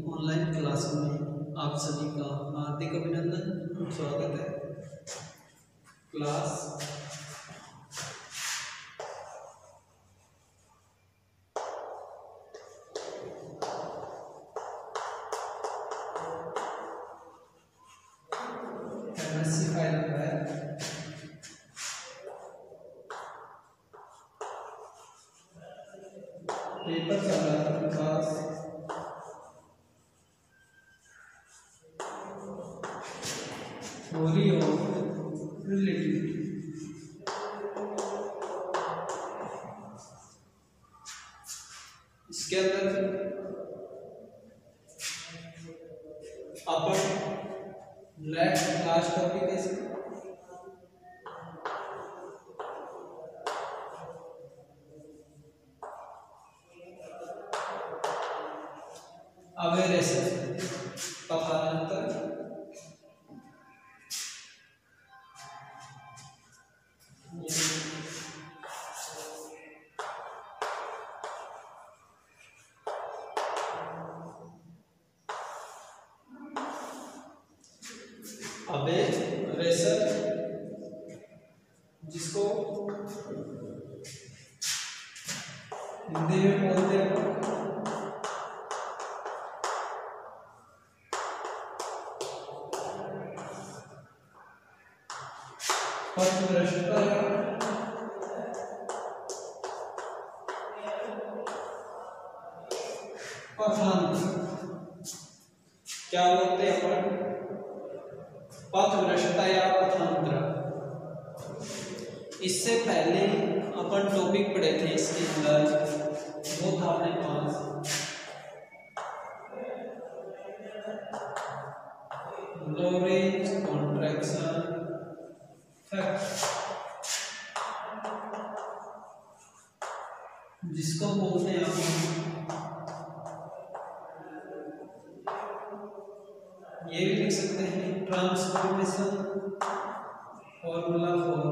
Online class में आप सभी का हार्दिक अभिनंदन, स्वागत है। क्लास एमएससी फाइनल है। पेपर चल रहा था क्लास थ्योरी ऑफ रिलेटिविटी। इसके अंदर अपन नेक्स्ट लास्ट टॉपिक है अवेरेशन, पथांतर, अवेरेशन जिसको हिंदी में बोलते हैं पथभ्रष्टता या पथांतर। क्या बोलते हैं अपन? पथभ्रष्टता या पथांतर। इससे पहले अपन टॉपिक पढ़े थे, इसके अंदर वो था अपने पास लोरेंज कॉन्ट्रैक्शन फैक्ट, जिसको बोलते हैं हम, ये भी लिख सकते हैं transformation formula for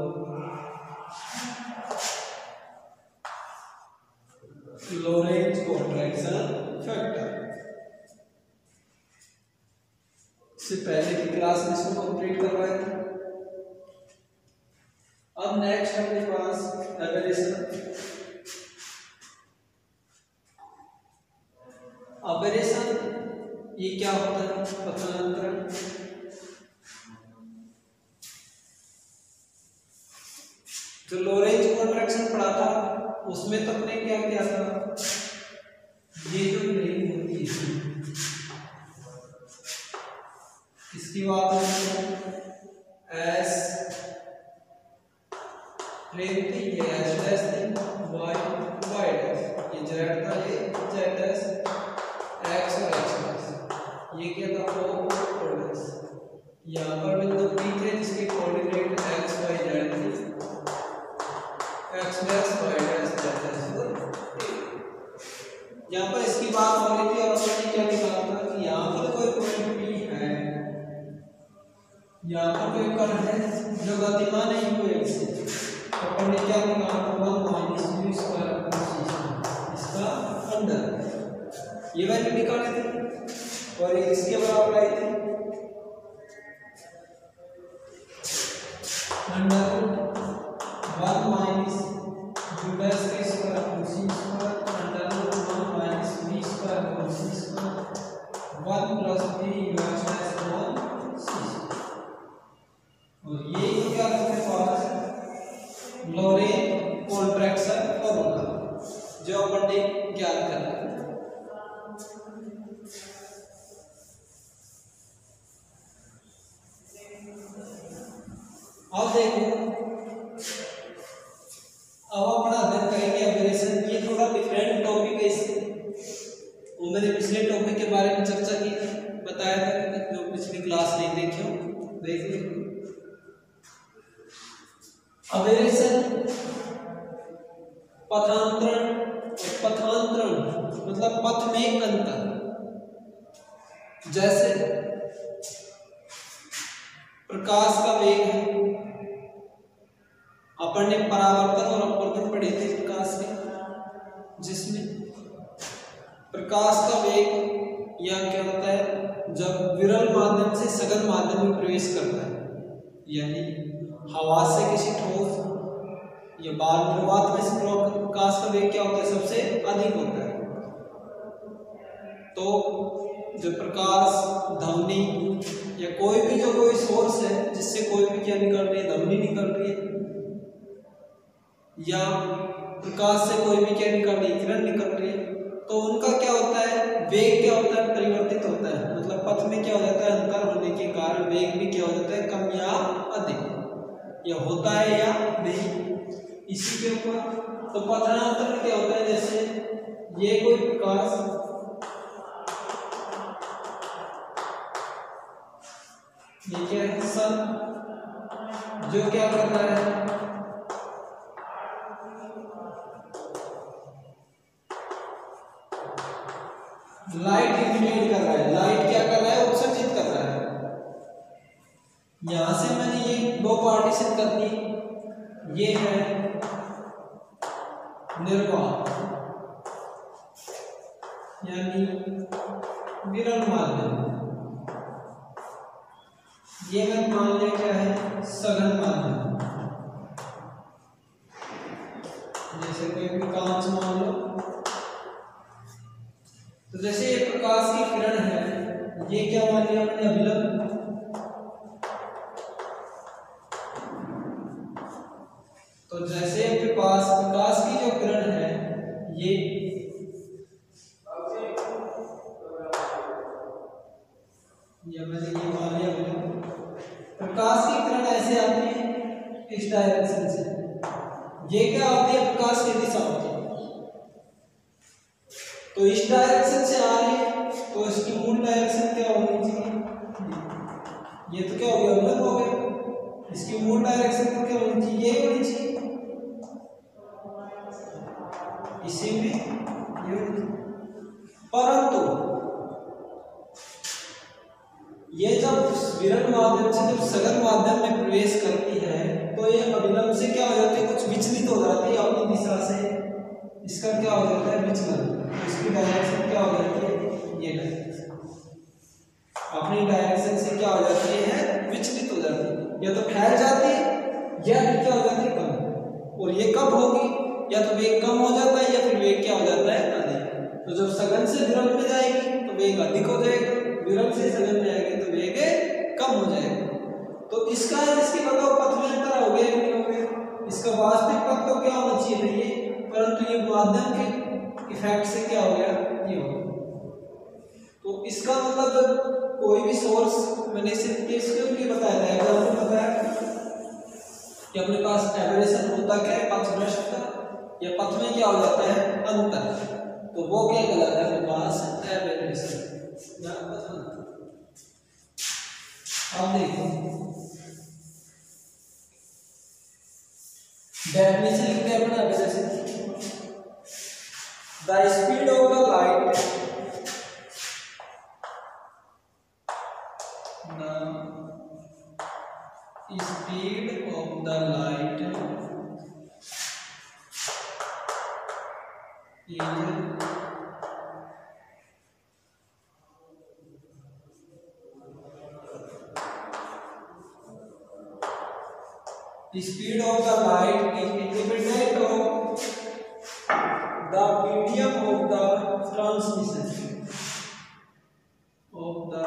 Lorentz contraction factor. इससे पहले की क्लास में इसको कंप्लीट करवाया था। अब नेक्स्ट अपने पास एवरेशन। एवरेशन ये क्या होता है? पथांतरण। जो लोरेंज कॉन्ट्रैक्शन पढ़ा था उसमें तो अपने क्या किया था, ये जो प्लेन होती है इसकी बात एस प्लेन थी, ये एस डैश थी, वाई वाई डैश, ये जेड था, ये जेड डैश, एक्स और एक्स डैश, ये क्या था फोर डैश। यहाँ पर बिंदु पी थे जिसके कोऑर्डिनेट एक्स वाई जेड थे, X dash Y dash Z dash. यहाँ पर इसकी बात हो रही थी और हमने क्या निकाला था कि यहाँ पर कोई पॉइंट पी है, यहाँ पर कोई कण है जो गतिमान नहीं हुए इससे, तो अपन ने क्या निकाला था 1 माइनस म्यू स्क्वायर अपॉन सी, इसका अंडर, ये वैल्यू निकाली थी और ये इसके बराबर आई थी अंडर 1 माइनस म्यू डैश का square upon C square, under 1 minus V square upon C square, 1 plus 3 mu X dash upon C. और ये क्या अपने पास लोरेंज कॉन्ट्रैक्शन फॉर्मूला जो अपन ने ज्ञात करना है। अब देखो, अब अपना अध्ययन करेंगे एवरेशन। ये थोड़ा डिफरेंट टॉपिक है इससे, वो मैंने पिछले टॉपिक के बारे में चर्चा की, बताया था कि जो पिछली क्लास नहीं देखे हो देख लीजिए। एवरेशन पथांतरण, पथांतरण मतलब पथ में अंतर। जैसे प्रकाश का वेग है, अपन ने परावर्तन और अपवर्तन पढ़े थे प्रकाश के, जिसमें प्रकाश का वेग या क्या होता है जब विरल माध्यम से सघन माध्यम में प्रवेश करता है, यानी हवा से किसी ठोस या बाल निर्वात में से प्रकाश का वेग क्या होता है, सबसे अधिक होता है। तो जो प्रकाश धमनी या कोई भी जो कोई सोर्स है जिससे कोई भी क्या निकल रही है, धमनी निकल रही है, या प्रकाश से कोई भी क्या निकल रही है, किरण निकल रही है, तो उनका क्या होता है, वेग क्या होता है, परिवर्तित होता है। मतलब पथ में क्या हो जाता है, अंतर होने के कारण वेग भी क्या हो जाता है, कम या अधिक, या होता है या नहीं, इसी के ऊपर। तो पथांतर क्या होता है, जैसे ये कोई प्रकाश ये क्या है, सन, जो क्या कर रहा है, लाइट इमिटेट कर रहा है, लाइट क्या कर रहा है, उत्सर्जित कर रहा है। यहां से मैंने ये दो पार्टीशन कर दी, ये है निर्वात यानी विरल माध्यम, ये मैं मान लिया क्या है, सघन माध्यम। जैसे कोई भी कांच मान लो, तो जैसे ये प्रकाश की किरण है, ये क्या मान लिया मैंने, अभिलंब। तो जैसे प्रकाश की जो किरण है, ये मैंने ये मान लिया अभिलंब। प्रकाश की किरण ऐसे आती है इस डायरेक्शन से, ये क्या होती है, प्रकाश की दिशा होती है। तो इस डायरेक्शन से आ रही है, तो इसकी मूल डायरेक्शन क्या होनी चाहिए, ये तो क्या हो गया, अभिलंब हो गया। इसकी मूल डायरेक्शन तो क्या होनी चाहिए, ये होनी चाहिए, इसी में ये। परंतु ये जब विरल माध्यम से जब सघन माध्यम में प्रवेश करती है, तो ये अभिलंब से क्या हो जाती है, कुछ विचलित हो जाती है अपनी दिशा से, इसका क्या हो जाता है, विचलन। इसकी डायरेक्शन क्या हो जाती है, ये डायरेक्शन अपनी डायरेक्शन से क्या हो जाती है, विचलित हो जाती है, या तो फैल जाती है या फिर क्या हो जाती है, कम। और ये कब होगी, या तो वेग कम हो जाता है या फिर वेग क्या हो जाता है, अधिक। तो जब सघन से विरल में जाएगी तो वेग अधिक हो जाएगा, विरल से सघन में आएगी तो वेग कम हो जाएगा। तो इसका इसके बताओ पथ में अंतर हो गया नहीं हो गया, इसका वास्तविक पथ तो क्या होना चाहिए था ये, परंतु ये माध्यम के इफेक्ट से क्या हो गया, ये हो गया। तो इसका मतलब जब कोई भी सोर्स, मैंने इसके लिए बताया था, एग्जाम्पल बताया कि अपने पास एबरेशन होता क्या है, पथ भ्रष्ट का, या पथ में क्या हो जाता है, अंतर, तो वो क्या कहलाता है, अपने पास एबरेशन या पथ अंतर। अब देखो डेफिनेशन लिखते हैं अपना aberration. The speed of the light, the speed of the light is independent of the medium of the transmission of the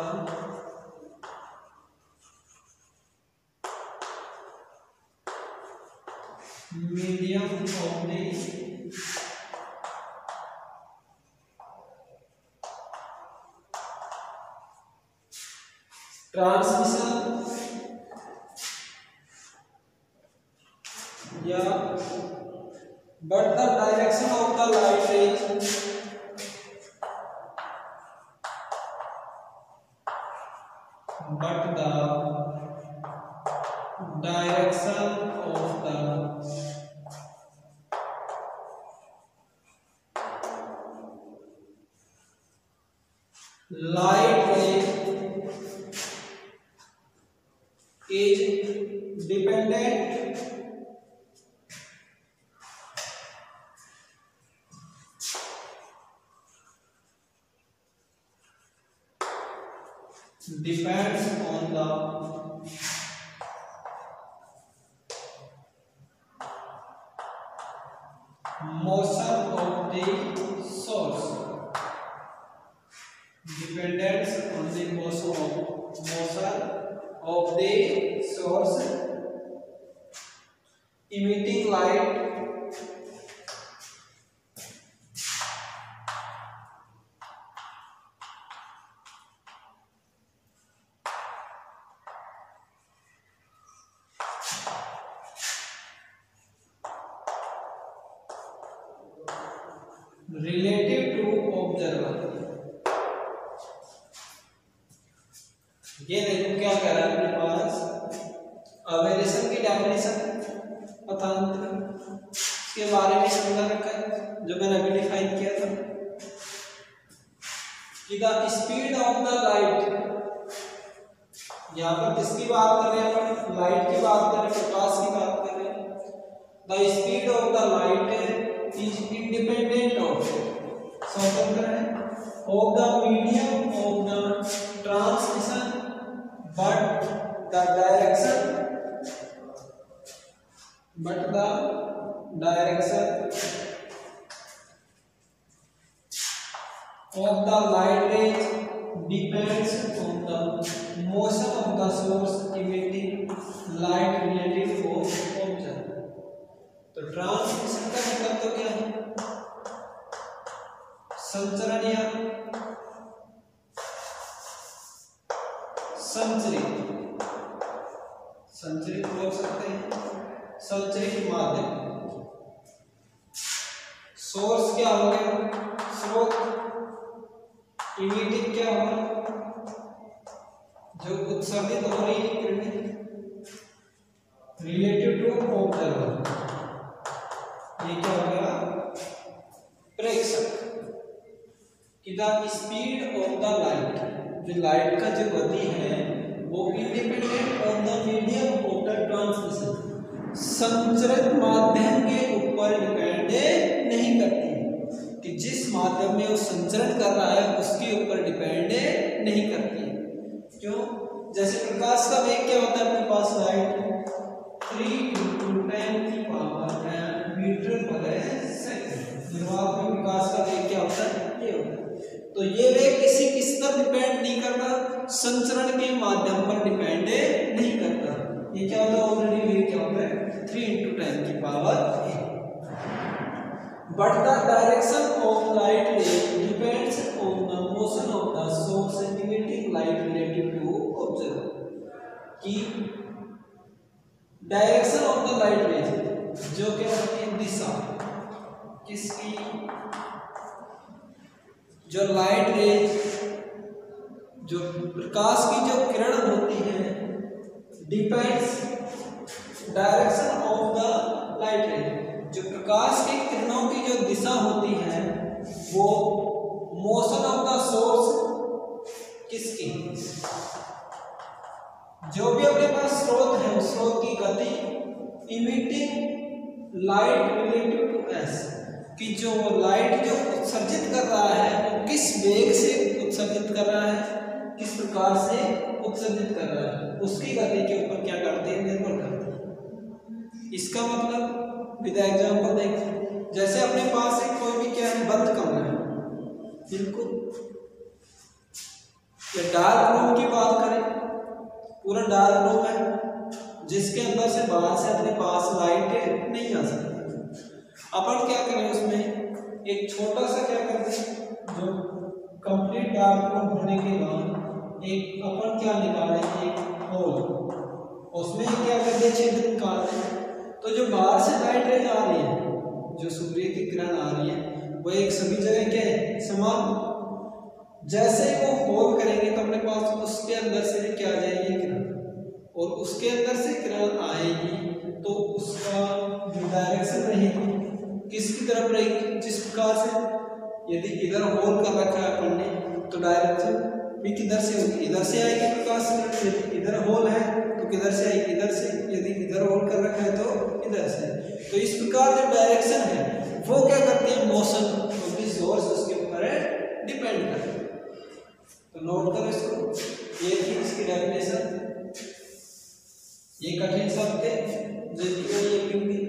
medium of the transmission या but the direction of the light is but the direction of the light ray is dependent depends on the motion of the source. Dependence on the motion of the source emitting light relative to observer. ये देखो क्या कह रहा है अपने पास, अवेलेशन की definition पथांतर के बारे में समझा रखा है जो मैंने अभी डिफाइन किया था कि the speed of the light, यहाँ पर किसकी बात कर रहे हैं अपन, लाइट की बात कर रहे हैं, प्रकाश की बात कर रहे हैं। The speed of the light is independent of, स्वतंत्र है, of the medium of the transmission but the direction of the light rays depends on the motion of the source emitting light relative to observer. तो transmission का मतलब तो क्या है, संचरण या संचरित बोल सकते हैं, संचरित माध्यम। सोर्स क्या हो गया, स्रोत, इमिटिंग क्या हो रहा, जो उत्सर्जित हो रही है किरणें, रिलेटेड टू ऑब्जर्वर, ये क्या हो गया, प्रेक्षक। कि the speed of the light, जो लाइट का जो गति है वो independent on the medium of the transmission, संचरित माध्यम के ऊपर डिपेंड नहीं करती है, कि जिस माध्यम में वो संचरण कर रहा है उसके ऊपर डिपेंड नहीं करती है। क्यों, जैसे प्रकाश का वेग क्या होता है अपने पास, लाइट 3 × 10⁻⁷ मीटर पर सेकंड। निर्वात में प्रकाश का वेग क्या होता है, ये होता है। तो ये वेग किस पर डिपेंड नहीं करता, संचरण के माध्यम पर डिपेंड नहीं करता। ये क्या होता है, ऑलरेडी वेग क्या होता है 3 × 10⁸। But the direction of light रे depends on the motion of the source emitting light relative to observer। कि direction of the light rays, जो क्या होती है दिशा, किसकी, जो लाइट रेज, जो प्रकाश की जो किरण होती है, depends direction of the light rays, जो प्रकाश की किरणों की जो दिशा होती है वो मोशन ऑफ द सोर्स, किसकी, जो भी अपने पास स्रोत है उस स्रोत की गति, emitting light relative to S, कि जो लाइट जो उत्सर्जित कर रहा है वो किस वेग से उत्सर्जित कर रहा है, किस प्रकार से उत्सर्जित कर रहा है, उसकी गति के ऊपर क्या करते हैं, निर्भर करते हैं। इसका मतलब विद एग्जांपल देखिए, जैसे अपने पास एक कोई भी क्या है, बंद कमरा है, बिल्कुल, या डार्क रूम की बात करें, पूरा डार्क रूम है जिसके अंदर से बाहर से अपने पास लाइट नहीं आ सकती। अपन क्या करें, उसमें एक छोटा सा क्या करते हैं, जो कंप्लीट डार्क रूम होने के बाद एक अपन क्या निकालें, एक होल, उसमें क्या करते हैं, छिद्र निकालते हैं। तो जो बाहर से लाइट रे आ रही है, जो सूर्य की किरण आ रही है, वो एक सभी जगह क्या है, समान। जैसे ही वो होल करेंगे तो अपने पास उसके अंदर से क्या आ जाएगी, किरण, और उसके अंदर से किरण आएगी तो उसका जो डायरेक्शन रहेगी किसकी तरफ रहेगी, जिस प्रकार से यदि इधर होल कर रखा है अपन ने तो डायरेक्शन भी किधर से होगी, इधर से आएगी प्रकाश किरण। यदि इधर होल है तो किधर से आएगी, इधर से। यदि इधर होल कर रखा है तो इधर से। तो इस प्रकार जो डायरेक्शन है वो क्या करती है, मोशन ऑफ द सोर्स उसके ऊपर डिपेंड करती है। तो नोट करो इसको। ये थी इसकी डेफिनेशन। ये कठिन शब्द थे जिनकी मैं ये हिंदी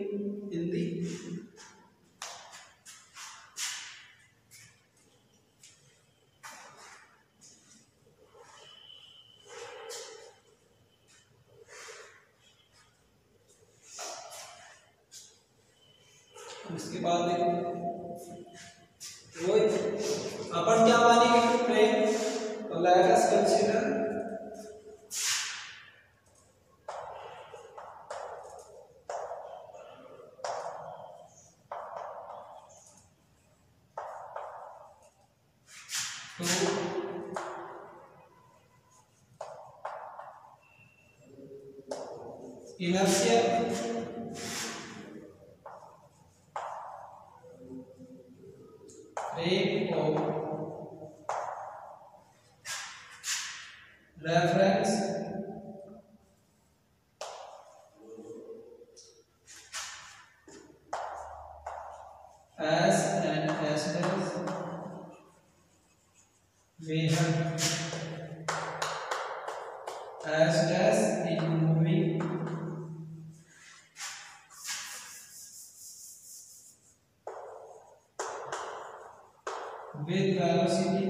उसके बाद देखो रोहित अपन क्या मानेंगे फ्रेम और let us consider inertia frame of reference S and S dash we have S dash is moving with velocity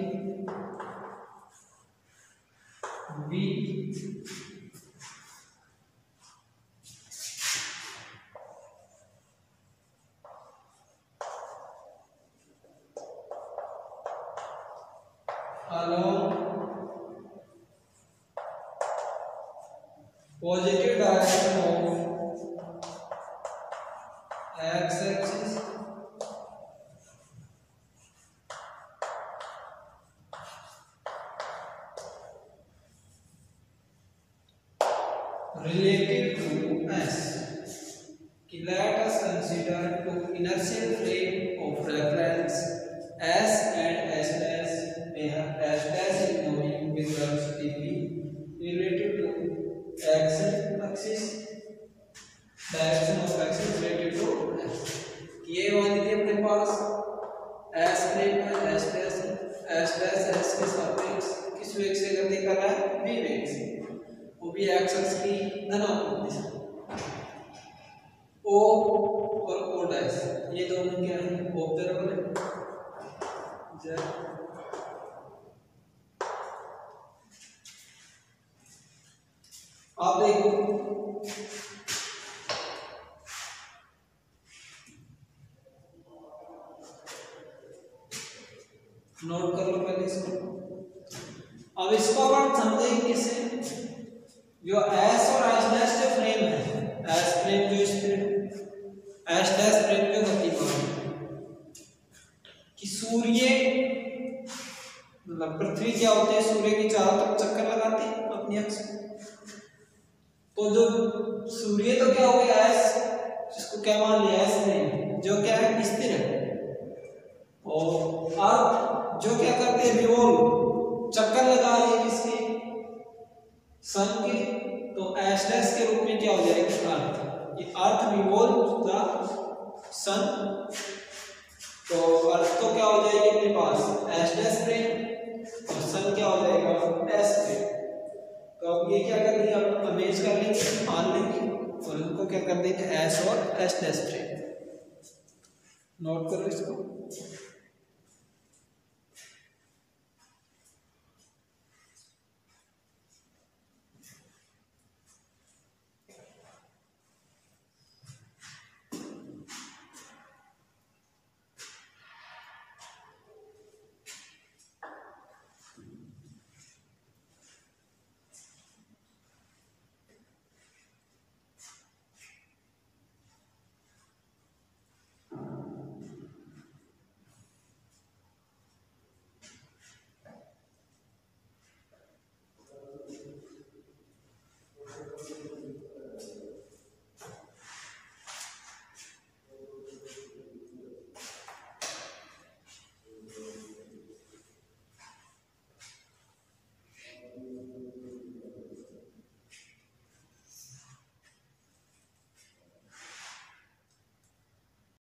v along positive direction of x axis related to S. Let us consider two inertial frame of reference S and S dash. They have S dash is moving with velocity v related to x axis. Direction of x is related to S. ये वाली थी अपने पास S frame है S dash S के सापेक्ष किस वेग से गति कर रहा है v वेग से, वो भी एक्स एक्सिस की धनात्मक दिशा। O और O डैश ये दोनों क्या है ऑब्जर्वर है Z आप देखो नोट कर लो पहले इसको। अब इसको अपन समझेंगे किससे, जो S और S डैश जो फ्रेम है, S फ्रेम जो S डैश फ्रेम का गतिमान कि सूर्य मतलब पृथ्वी क्या होते हैं, सूर्य की चारों तरफ चक्कर लगाते हैं अपनी अक्ष, तो जो सूर्य तो क्या हो गया S, जिसको क्या मान लिया S फ्रेम, जो क्या है स्थिर है, और अर्थ जो क्या करते हैं रिवॉल्व चक्कर लगा रही है किसके सन के, तो एस डैश के रूप में क्या हो जाएगा अर्थ, ये अर्थ रिवॉल्व द सन, तो अर्थ तो क्या हो जाएगी अपने पास एस डैश फ्रेम और सन क्या हो जाएगा एस फ्रेम। तो अब ये क्या कर देंगे आप अमेज कर लेंगे मान लेंगे और उनको क्या कर देंगे एस और एस डैश फ्रेम। नोट करो इसको।